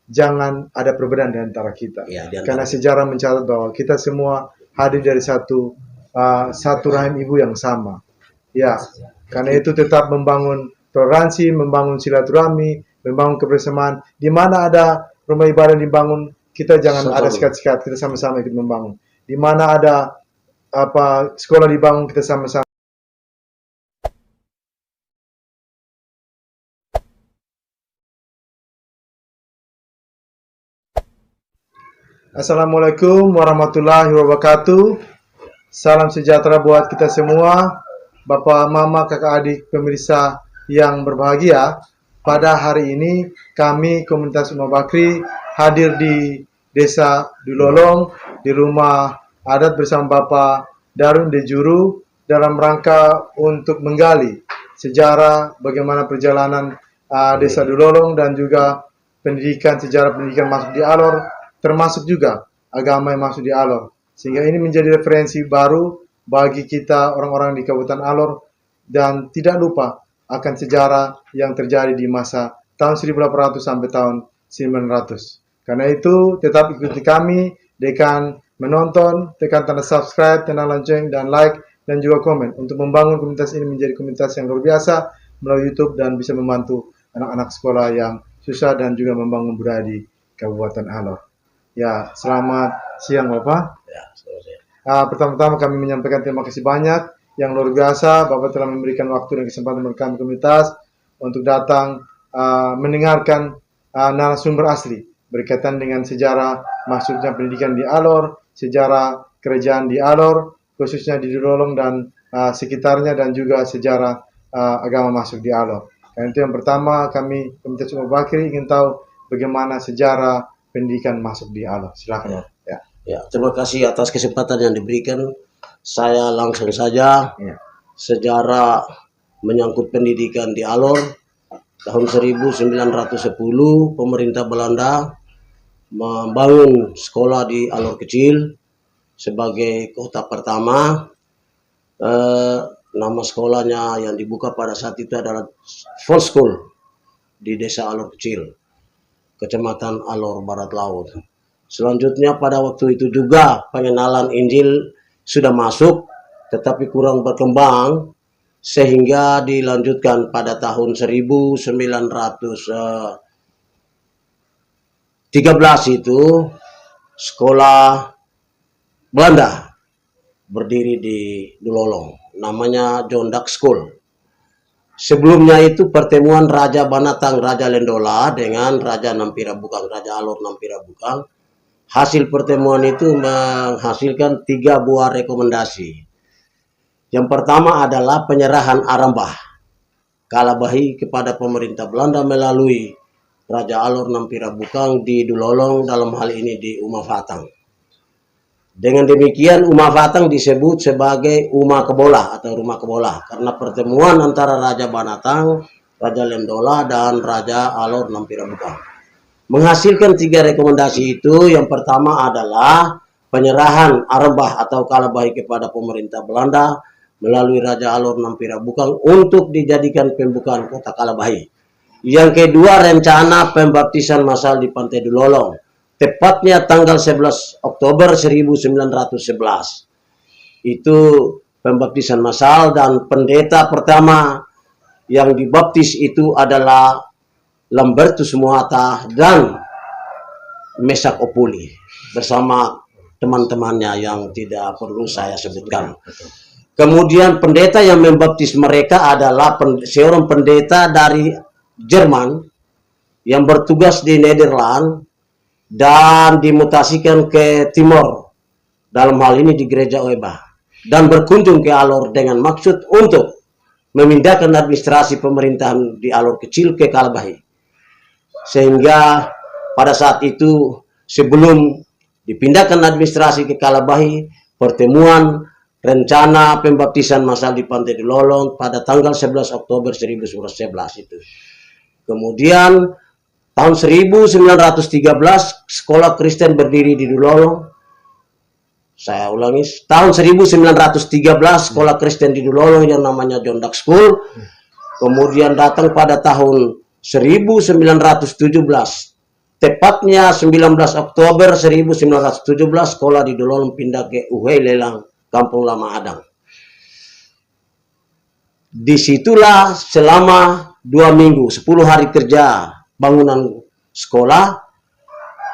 jangan ada perbedaan di antara kita. Ya, Karena sejarah mencatat bahwa kita semua hadir dari satu rahim ibu yang sama. Ya, karena itu tetap membangun toleransi, membangun silaturahmi, membangun kebersamaan. Di mana ada rumah ibadah dibangun, kita jangan ada sekat-sekat, kita sama-sama ikut membangun. Di mana ada sekolah dibangun, kita sama-sama. Assalamualaikum warahmatullahi wabarakatuh. Salam sejahtera buat kita semua, Bapak, Mama, Kakak, Adik, pemirsa yang berbahagia. Pada hari ini kami komunitas Umat Bakri hadir di Desa Dulolong, di rumah adat bersama Bapak Darun Dejuru dalam rangka untuk menggali sejarah bagaimana perjalanan Desa Dulolong dan juga sejarah pendidikan masuk di Alor, termasuk juga agama yang masuk di Alor. Sehingga ini menjadi referensi baru bagi kita orang-orang di Kabupaten Alor, dan tidak lupa akan sejarah yang terjadi di masa tahun 1800 sampai tahun 900. Karena itu tetap ikuti kami dengan menonton, tekan tanda subscribe, tanda lonceng, dan like, dan juga komen untuk membangun komunitas ini menjadi komunitas yang luar biasa melalui YouTube dan bisa membantu anak-anak sekolah yang susah dan juga membangun budaya di Kabupaten Alor. Ya, selamat siang Bapak. Ya, pertama-tama kami menyampaikan terima kasih banyak yang luar biasa. Bapak telah memberikan waktu dan kesempatan bagi kami komunitas untuk datang mendengarkan narasumber asli berkaitan dengan sejarah masuknya pendidikan di Alor, sejarah kerajaan di Alor, khususnya di Dulolong dan sekitarnya, dan juga sejarah agama masuk di Alor. Karena itu yang pertama, kami komunitas Umat Bakri ingin tahu bagaimana sejarah pendidikan masuk di Alor. Silakan. Ya, terima kasih atas kesempatan yang diberikan. Saya langsung saja. Sejarah menyangkut pendidikan di Alor. Tahun 1910 pemerintah Belanda membangun sekolah di Alor Kecil sebagai kota pertama. Nama sekolahnya yang dibuka pada saat itu adalah First School di Desa Alor Kecil, Kecamatan Alor Barat Laut. Selanjutnya pada waktu itu juga pengenalan Injil sudah masuk, tetapi kurang berkembang, sehingga dilanjutkan pada tahun 1913 itu sekolah Belanda berdiri di Dulolong, namanya John Duck School. Sebelumnya itu pertemuan Raja Banatang, Raja Lendola dengan Raja Nampira Bukang, Raja Alor Nampira Bukang. Hasil pertemuan itu menghasilkan 3 buah rekomendasi. Yang pertama adalah penyerahan Arambah Kalabahi kepada pemerintah Belanda melalui Raja Alor Nampira Bukang di Dulolong, dalam hal ini di Umafatang. Dengan demikian Umafatang disebut sebagai Uma Kebola atau Rumah Kebola karena pertemuan antara Raja Banatang, Raja Lendola, dan Raja Alor Nampira Bukang. Menghasilkan 3 rekomendasi itu. Yang pertama adalah penyerahan Arambah atau Kalabahi kepada pemerintah Belanda melalui Raja Alor Nampira Bukang untuk dijadikan pembukaan kota Kalabahi. Yang kedua, rencana pembaptisan massal di Pantai Dulolong, tepatnya tanggal 11 Oktober 1911. Itu pembaptisan massal, dan pendeta pertama yang dibaptis itu adalah Lambertus Muata dan Mesak Opuli bersama teman-temannya yang tidak perlu saya sebutkan. Kemudian pendeta yang membaptis mereka adalah seorang pendeta dari Jerman yang bertugas di Nederland dan dimutasikan ke Timor, dalam hal ini di Gereja Oeba, dan berkunjung ke Alor dengan maksud untuk memindahkan administrasi pemerintahan di Alor Kecil ke Kalabahi. Sehingga pada saat itu, sebelum dipindahkan administrasi ke Kalabahi, pertemuan rencana pembaptisan massal di Pantai Dulolong pada tanggal 11 Oktober 1911 itu. Kemudian tahun 1913 sekolah Kristen berdiri di Dulolong. Saya ulangi, tahun 1913 sekolah Kristen di Dulolong yang namanya John Duck School. Kemudian datang pada tahun 1917 tepatnya 19 Oktober 1917 sekolah di Dulolong pindah ke Uhei Lelang, Kampung Lama Adang. Disitulah selama 2 minggu, 10 hari kerja bangunan sekolah.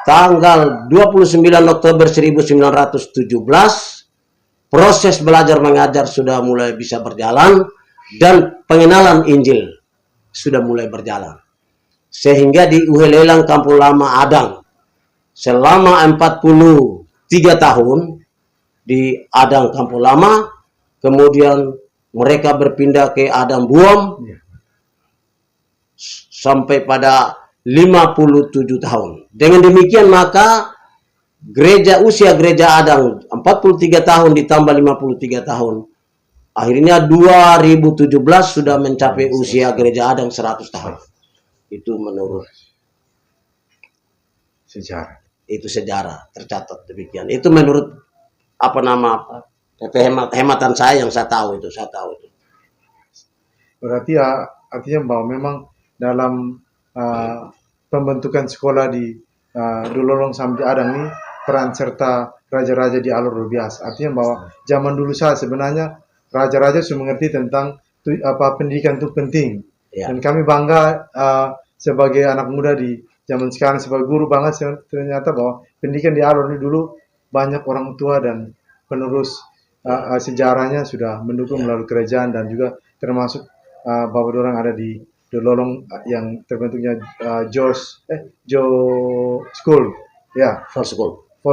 Tanggal 29 Oktober 1917, proses belajar mengajar sudah mulai bisa berjalan dan pengenalan Injil sudah mulai berjalan. Sehingga di Uhei Lelang Kampung Lama Adang selama 43 tahun di Adang Kampung Lama, kemudian mereka berpindah ke Adang Buom sampai pada 57 tahun. Dengan demikian maka usia gereja Adang 43 tahun ditambah 53 tahun. Akhirnya 2017 sudah mencapai usia gereja Adang 100 tahun. Itu menurut sejarah. Itu sejarah tercatat demikian. Itu menurut hematan saya yang saya tahu itu. Berarti ya, artinya bahwa memang dalam pembentukan sekolah di Dulolong sampai Adang ini peran serta raja-raja di Alor luar biasa. Artinya bahwa zaman dulu saya sebenarnya raja-raja sudah mengerti tentang pendidikan itu penting. Ya. Dan kami bangga sebagai anak muda di zaman sekarang, sebagai guru banget ternyata bahwa pendidikan di Alor ini dulu banyak orang tua dan penerus sejarahnya sudah mendukung melalui kerajaan, dan juga termasuk bahwa orang ada di Dulolong yang terbentuknya Joe School, ya, Fall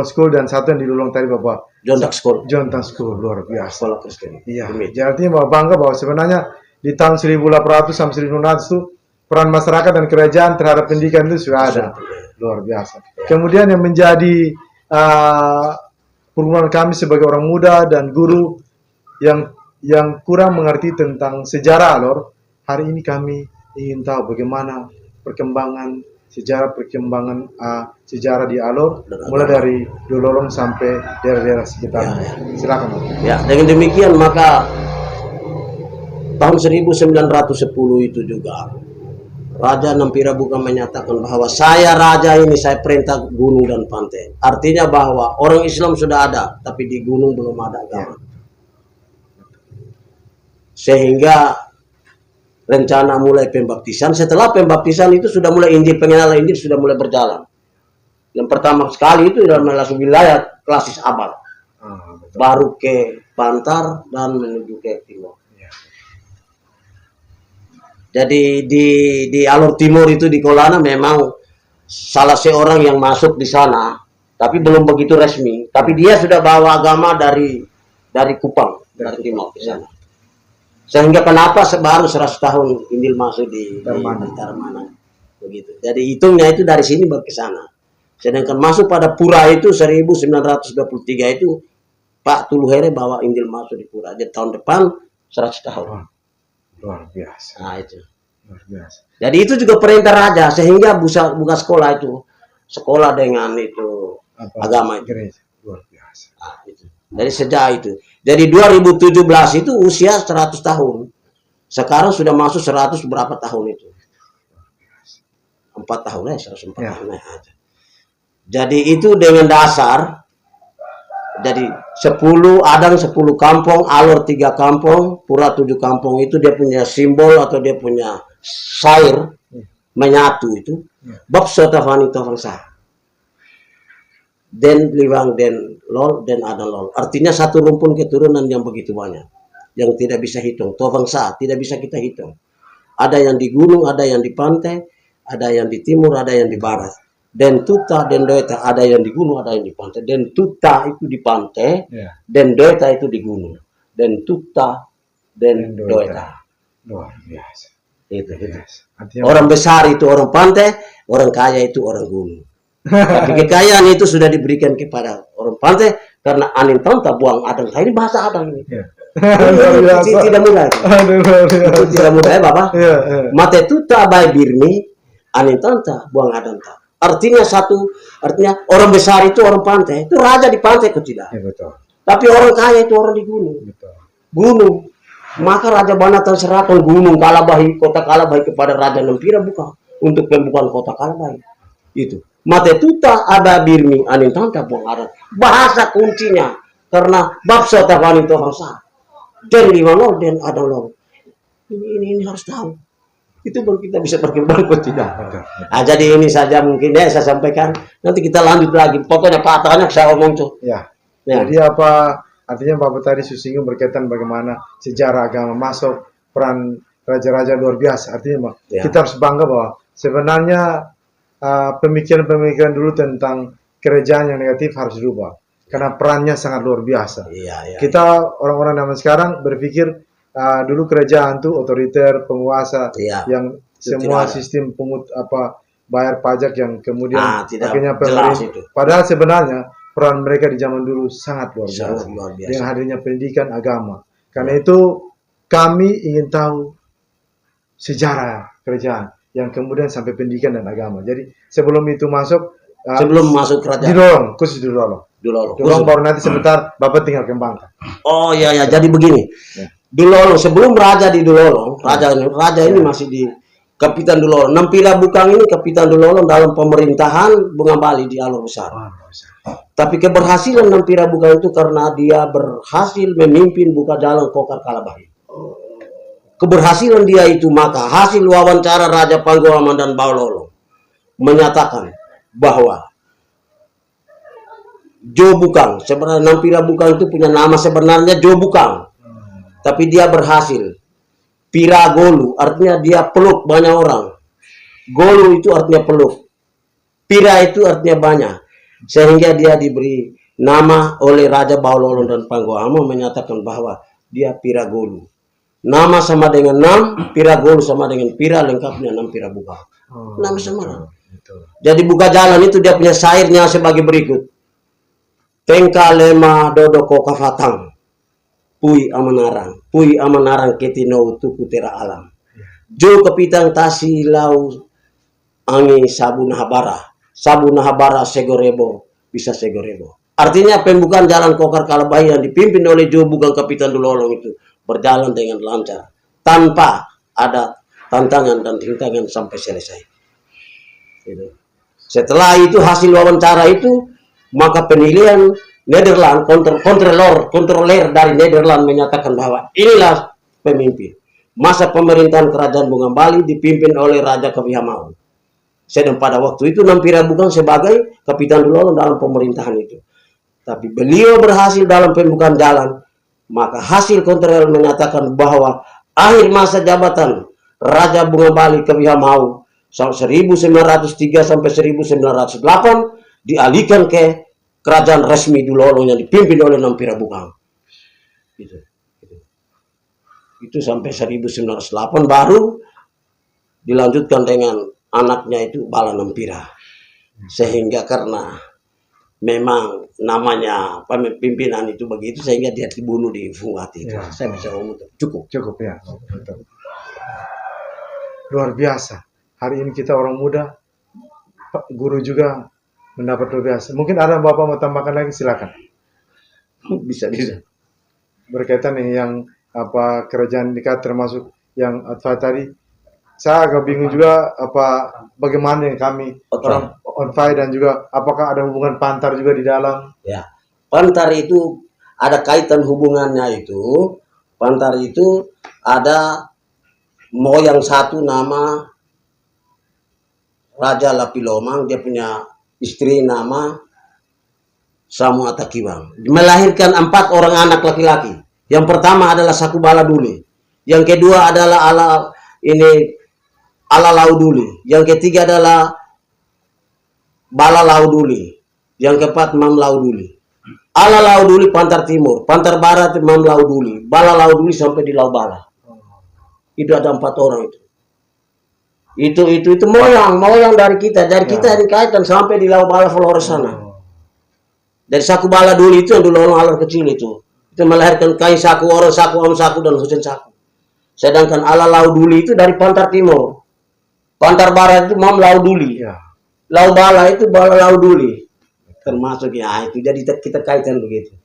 School, dan satu yang di Dulolong tadi Bapak Jondak School. Jondak School, luar biasa. Sekolah Kristen. Iya. Jadi artinya bahwa bangga bahwa sebenarnya di tahun 1800 sampai 1900 itu peran masyarakat dan kerajaan terhadap pendidikan itu sudah ada. Luar biasa. Kemudian yang menjadi pergumulan kami sebagai orang muda dan guru yang kurang mengerti tentang sejarah Alor, hari ini kami ingin tahu bagaimana perkembangan sejarah di Alor, mulai dari Dulolong sampai daerah-daerah sekitar. Silakan. Ya, dengan demikian maka tahun 1910 itu juga Raja Nampira Buka menyatakan bahwa saya raja ini, saya perintah gunung dan pantai. Artinya bahwa orang Islam sudah ada, tapi di gunung belum ada agama. Sehingga rencana mulai pembaptisan. Setelah pembaptisan itu sudah mulai pengenalan Injil sudah mulai berjalan. Yang pertama sekali itu dalam wilayah Klasis Abal. Baru ke Bantar dan menuju ke timur. Jadi di Alor Timur itu di Kolana memang salah seorang yang masuk di sana, tapi belum begitu resmi. Tapi dia sudah bawa agama dari Kupang, dari timur ke sana. Sehingga kenapa baru 100 tahun Injil masuk di Tarmana. Begitu. Jadi hitungnya itu dari sini baru ke sana. Sedangkan masuk pada Pura itu 1923 itu Pak Tuluhere bawa Injil masuk di Pura. Jadi tahun depan 100 tahun. Luar biasa. Nah itu. Luar biasa. Jadi itu juga perintah raja, sehingga buka sekolah itu. Sekolah dengan itu agama itu. Gereja. Luar biasa. Nah, itu. Dari sejak itu. Jadi 2017 itu usia 100 tahun. Sekarang sudah masuk 100 berapa tahun itu? 4 tahun ya, 104 tahun aja. Jadi itu dengan dasar, jadi 10 Adang 10 kampung, Alor 3 kampung, Pura 7 kampung, itu dia punya simbol atau dia punya syair menyatu itu. Bab sotafani tofangsa. Den liwang den lol den ada lol. Artinya satu rumpun keturunan yang begitu banyak, yang tidak bisa hitung. Tofangsa tidak bisa kita hitung. Ada yang di gunung, ada yang di pantai, ada yang di timur, ada yang di barat. Den tuta, den doeta, ada yang di gunung, ada yang di pantai. Den tuta itu di pantai, den doeta itu di gunung. Den tuta, den doeta. Luar biasa. Itu. Artinya Orang besar itu orang pantai, orang kaya itu orang gunung. Tapi kekayaan itu sudah diberikan kepada orang pantai karena anin tanta buang adang. Ini bahasa adang ini. Tidak mudah. Itu tidak mudah ya Bapak. Mate tuta bay birni, anin tanta buang adang. Artinya orang besar itu orang pantai, itu raja di pantai itu tidak. Tapi orang kaya itu orang di gunung. Gunung. Maka Raja Banatan serahkan gunung Kalabahi, kota Kalabahi kepada Raja Nampira Buka untuk pembukaan kota Kalabahi. Itu. Mate tuta ada birmi anin tanta pun ada bahasa kuncinya karena bab sota panin to bangsa dan lima lo dan ada lo ini harus tahu itu baru kita bisa berkembang kok tidak. Jadi ini saja mungkin ya saya sampaikan, nanti kita lanjut lagi pokoknya patahnya saya omong tuh ya. Jadi apa artinya Bapak tadi singgung berkaitan bagaimana sejarah agama masuk peran raja-raja luar biasa, artinya kita harus bangga bahwa sebenarnya pemikiran-pemikiran dulu tentang kerajaan yang negatif harus dirubah karena perannya sangat luar biasa. Kita orang-orang zaman sekarang berpikir dulu kerajaan tuh otoriter, penguasa yang semua sistem bayar pajak yang kemudian akhirnya pemerintah. Padahal sebenarnya peran mereka di zaman dulu sangat luar biasa dengan hadirnya pendidikan agama. Karena itu kami ingin tahu sejarah kerajaan yang kemudian sampai pendidikan dan agama. Jadi sebelum itu masuk kerajaan Dulolong baru nanti sebentar Bapak tinggal kembangkan. Oh ya jadi begini. Dulolong sebelum raja di Dulolong, raja ini masih di Kapitan Dulolong. Nampila Bukang ini Kapitan Dulolong dalam pemerintahan Bunga Bali di Alor Besar. Tapi keberhasilan Nampila Bukang itu karena dia berhasil memimpin buka jalan Kokar Kalabahi. Keberhasilan dia itu maka hasil wawancara Raja Panggoaman dan Baololong menyatakan bahwa Jo Bukang, sebenarnya Nampila Bukang itu punya nama sebenarnya Jo Bukang, tapi dia berhasil Piragolu, artinya dia peluk banyak orang. Golu itu artinya peluk, Pira itu artinya banyak, sehingga dia diberi nama oleh Raja Baololong dan Panggoaman menyatakan bahwa dia Piragolu. Nama sama dengan Nam, Piragolu sama dengan Pira, lengkapnya Nampila Bukang. Nama sama. Jadi buka jalan itu dia punya syairnya sebagai berikut. Tengka lema dodo koka fatang, pui amanarang ketino tuku tera alam. Jo kepitang tasi lau angi sabu nahabara segorebo bisa segorebo. Artinya pembukaan jalan Kokar Kalabahi yang dipimpin oleh Jo Bukang Kapitan Dulolong itu berjalan dengan lancar tanpa ada tantangan dan rintangan sampai selesai. Setelah itu hasil wawancara itu maka penilaian Nederland kontroler dari Nederland menyatakan bahwa inilah pemimpin. Masa pemerintahan kerajaan Bunga Bali dipimpin oleh Raja Kabihamau. Sedang pada waktu itu Nampila Bukang sebagai Kapitan Dulolong dalam pemerintahan itu. Tapi beliau berhasil dalam pembukaan jalan. Maka hasil kontrol menyatakan bahwa akhir masa jabatan Raja Bunga Bali Kabihamau 1903 sampai 1908 dialihkan ke kerajaan resmi Dulolong yang dipimpin oleh Nampila Bukang. Itu sampai 1908 baru dilanjutkan dengan anaknya itu Bala Nampila. Sehingga karena memang namanya pimpinan itu begitu sehingga dia dibunuh di Fungati. Saya bisa ngomong cukup ya. Betul. Luar biasa. Hari ini kita orang muda, guru juga mendapat luar biasa. Mungkin ada Bapak mau tambahkan lagi, silakan. Bisa. Berkaitan yang kerajaan dekat termasuk yang tadi, saya agak bingung juga bagaimana yang kami orang Onfai dan juga apakah ada hubungan Pantar juga di dalam? Ya, Pantar itu ada kaitan hubungannya itu. Pantar itu ada moyang satu nama Raja Lapilomang, dia punya istri nama Samu Atakiwang. Melahirkan 4 orang anak laki-laki. Yang pertama adalah Sakubala Duli. Yang kedua adalah Ala Lauduli. Yang ketiga adalah Bala Lauduli. Yang keempat Mam Lauduli. Ala Lauduli Pantar Timur, Pantar Barat Mam Lauduli, Bala Lauduli sampai di Laubala. Itu ada 4 orang itu. Itu moyang dari kita. Dari kita ini kaitan sampai di Laubala Flores sana. Dari Sakubala Duli itu yang Dulolong Alor kecil itu melahirkan Kai Saku, Orang Saku, Om Saku dan Husen Saku. Sedangkan Ala Lauduli itu dari Pantar Timur. Pantar Barat itu Mam Lauduli. Laubala itu Bala Lauduli. Termasuk itu. Jadi kita kaitan begitu.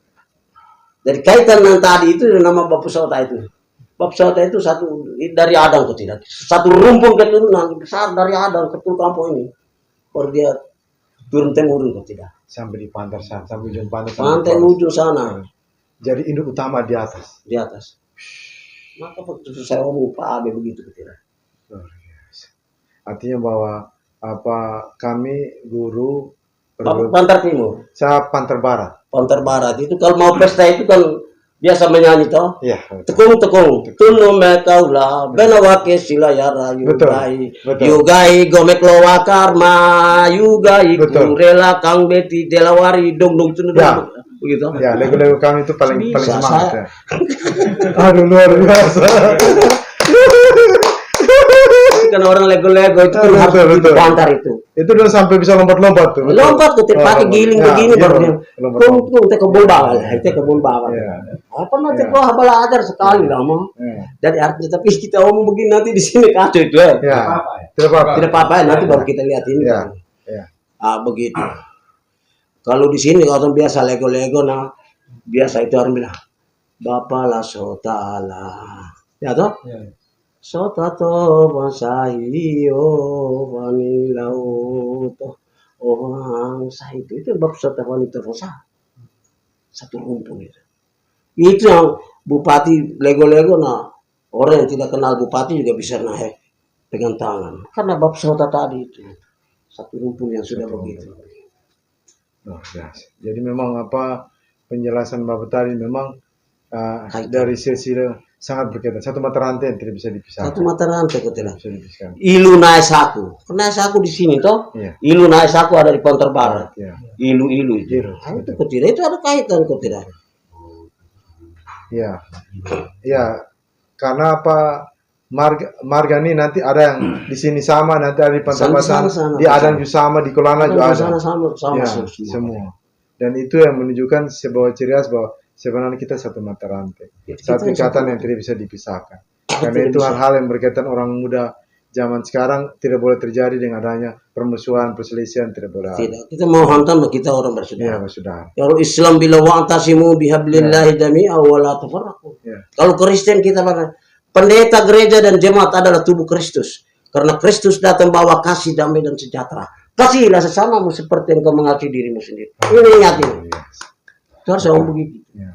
Jadi kaitan yang tadi itu nama Bapak Sota itu. Bapak Sota itu satu dari Adang kok tidak. Satu rumpun keturunan besar dari Adang ke kampung ini. Baru dia turun temurun kok tidak. Sampai di pantai sana, sampai ujung pantai. Pantai ujung sana. Jadi induk utama di atas. Di atas. Maka waktu saya ngomong Pak Abe begitu tidak. Luar biasa. Artinya bahwa kami guru Pantar Timur. saya Pantar Barat. Pantar Barat itu kalau mau pesta itu kan biasa menyanyi toh. Iya. Tekung tunu mekaula benawake silayara yugai yugai gomek lowa karma yugai kurela kang beti delawari dong tunu Ya. begitu. Ya, lagu-lagu kami itu paling Bisa, semangat ya. Aduh, luar biasa. Kan orang lego-lego itu kan harus Betul. pantar itu. Itu udah sampai bisa lompat-lompat tuh. betul. Lompat tuh pakai giling begini baru dia. lompat. Itu kebun bawal, itu kebun bawal. Iya. Apa nanti kok belajar sekali lah mau. Jadi artinya tapi kita omong begini nanti di sini kacau itu ya. Ya. Tidak apa-apa. Tidak apa-apa nanti baru kita lihat ini. Ya. Kan. Ya. Begitu. Kalau di sini orang biasa lego-lego nah biasa itu orang bilang Bapak lah sotala. Ya toh? Ya. Sotato masahiyo vanilau toh orang itu bab sota wanita fosa. Satu rumpun itu. Itu yang bupati lego-lego nah orang yang tidak kenal bupati juga bisa naik dengan tangan karena bab sota tadi itu satu rumpun yang sudah begitu. Luar biasa. Jadi memang penjelasan Bapak tadi memang dari silsilah sangat berkaitan. Satu mata rantai yang tidak bisa dipisahkan. Satu mata rantai kok tidak. Bisa dipisahkan. Ilu naik saku. Naik saku di sini toh. Iya. Ilu naik saku ada di Pantar Barat. Iya. Ilu itu. Ilu, Itu kok tidak. Itu ada kaitan kok tidak. Iya. Iya. Karena marga ini nanti ada yang di sini sama, nanti ada di Pantar Barat, di Adang juga sama, di Kolana juga ada. Sama Ya, semua. Dan itu yang menunjukkan sebuah ciri khas bahwa sebenarnya kita satu mata rantai, satu ikatan yang tidak bisa dipisahkan. Karena itu hal-hal yang berkaitan orang muda zaman sekarang tidak boleh terjadi dengan adanya permusuhan, perselisihan, tidak boleh. Tidak. Kita mau hantam kita orang Iya, bersaudara. bersaudara. Kalau Islam bila wa'tasimu bihablillahi jami'a wa la tafarraqu. Ya. Kalau Kristen kita pendeta gereja dan jemaat adalah tubuh Kristus. Karena Kristus datang bawa kasih, damai dan sejahtera. Kasihilah sesamamu seperti yang kau mengasihi dirimu sendiri. Ini ingat ini. Harus ngomong begitu. Ya.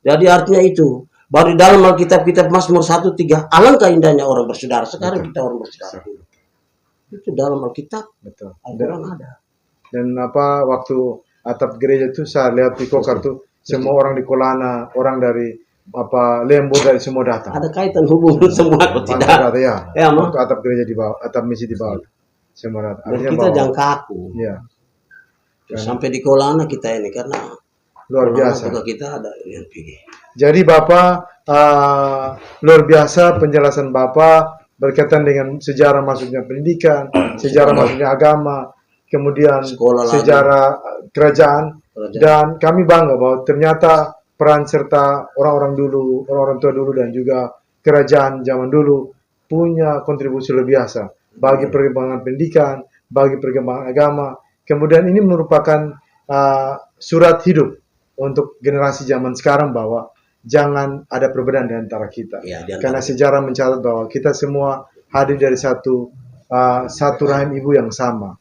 Jadi artinya itu. Baru di dalam Alkitab Mazmur 1:3 alangkah indahnya orang bersaudara. Sekarang kita orang bersaudara. Itu dalam Alkitab. Betul. Al-Quran ada. Dan waktu atap gereja itu saya lihat di Kokar tuh semua orang di Kolana, orang dari Lembo dari semua datang. Ada kaitan hubungan semua kok tidak. Data, ya. Ya, Waktu atap gereja di bawah, atap misi di bawah. Semua datang. Dan kita jangan kaku. Ya. Sampai di Kolana kita ini karena Luar biasa. juga kita ada yang pergi. Jadi Bapak luar biasa penjelasan Bapak berkaitan dengan sejarah masuknya pendidikan, sejarah masuknya agama, kemudian sejarah kerajaan, dan kami bangga bahwa ternyata peran serta orang-orang dulu, orang-orang tua dulu dan juga kerajaan zaman dulu punya kontribusi luar biasa bagi perkembangan pendidikan, bagi perkembangan agama. Kemudian ini merupakan surat hidup untuk generasi zaman sekarang bahwa jangan ada perbedaan di antara kita. Ya, Karena sejarah mencatat bahwa kita semua hadir dari satu rahim ibu yang sama.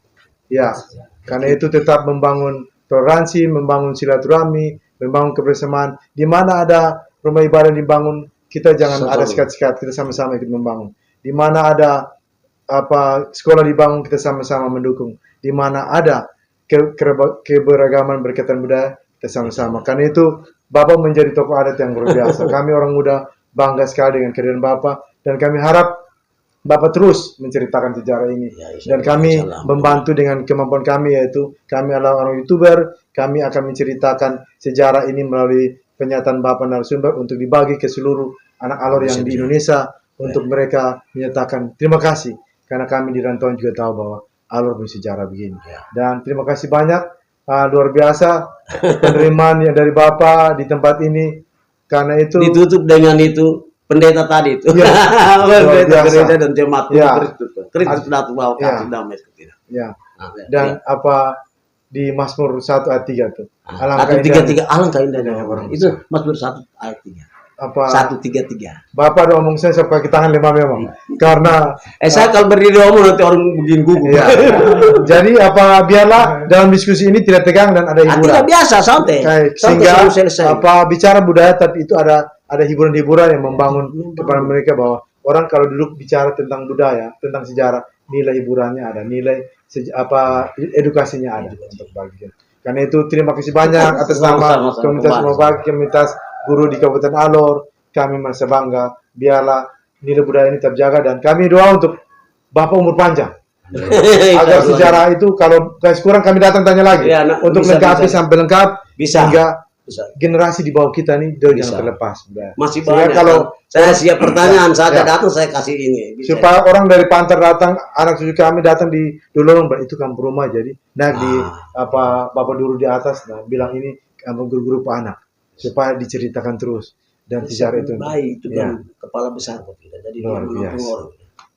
Ya, karena itu tetap membangun toleransi, membangun silaturahmi, membangun kebersamaan. Di mana ada rumah ibadah dibangun, kita jangan ada sekat-sekat, kita sama-sama ikut membangun. Di mana ada sekolah dibangun, kita sama-sama mendukung. Di mana ada keberagaman berkaitan budaya, kita sama-sama. Karena itu Bapak menjadi tokoh adat yang luar biasa. Kami orang muda bangga sekali dengan kehadiran Bapak dan kami harap Bapak terus menceritakan sejarah ini. Dan kami membantu dengan kemampuan kami, yaitu kami adalah orang YouTuber, kami akan menceritakan sejarah ini melalui pernyataan Bapak narasumber untuk dibagi ke seluruh anak alor yang di Indonesia untuk mereka menyatakan terima kasih karena kami di rantauan juga tahu bahwa alor punya sejarah begini. Dan terima kasih banyak. Luar biasa penerimaan yang dari Bapak di tempat ini, karena itu ditutup dengan itu pendeta tadi itu. Ya, pendeta gereja dan jemaat ya. Kristus datang bawa kasih damai tidak. Ya. Dan di Mazmur 1 ayat 3 tuh. Alangkah indahnya. Alangkah indahnya orang. Itu Mazmur 1 ayat 3. apa 133. Bapak ada omong saya pakai tangan lima memang karena Saya kalau berdiri ngomong nanti orang begini gugup. ya. Jadi apa biarlah dalam diskusi ini tidak tegang dan ada hiburan. Tidak biasa, santai. Sehingga selesai. apa bicara budaya tapi itu ada hiburan-hiburan yang membangun kepada mereka bahwa orang kalau duduk bicara tentang budaya, tentang sejarah, nilai hiburannya ada, nilai edukasinya ada untuk bagian. Karena itu terima kasih banyak atas nama komunitas guru di Kabupaten Alor. Kami merasa bangga. Biarlah nilai budaya ini terjaga dan kami doa untuk Bapak umur panjang. Agar sejarah itu kalau kurang kami datang tanya lagi ya, untuk lengkapi sampai lengkap sehingga generasi di bawah kita nih jangan terlepas. Masih sehingga banyak. Kalau saya siap pertanyaan saja datang saya kasih ini. Bisa. Supaya orang dari Pantar datang, anak cucu kami datang di Dulolong, itu kampung rumah jadi naik di apa Bapak Duru di atas, nah bilang ini guru-guru Pak anak supaya diceritakan terus dan sejarah itu. Baik itu kan kepala besar kok kita. Jadi luar biasa.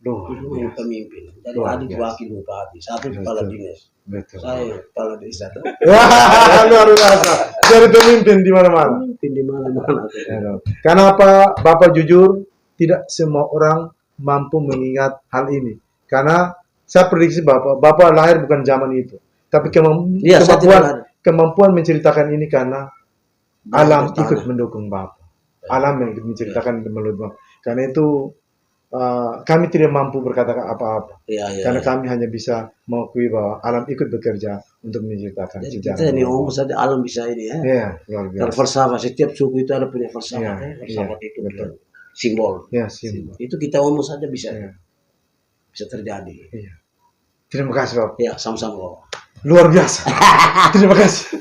Orang pemimpin. Jadi adik wakil bupati, satu kepala dinas. Betul. Saya kepala desa. Luar biasa. Jadi pemimpin di mana-mana. Pemimpin di mana-mana. Karena apa? Bapak jujur, tidak semua orang mampu mengingat hal ini. Karena saya prediksi Bapak lahir bukan zaman itu. Tapi kemampuan menceritakan ini karena alam ikut mendukung Bapak. Alam yang menceritakan melalui Bapak. Karena itu kami tidak mampu berkata apa-apa. Karena kami hanya bisa mengakui bahwa alam ikut bekerja untuk menceritakan sejarah. Kita ini ngomong saja alam bisa ini ya. Iya, luar biasa. Dan falsafah, setiap suku itu ada punya falsafah. Falsafah itu betul. Simbol. Ya, simbol. Itu kita ngomong saja bisa terjadi. Iya. Terima kasih, Bapak. Ya, sama-sama. Luar biasa. Terima kasih.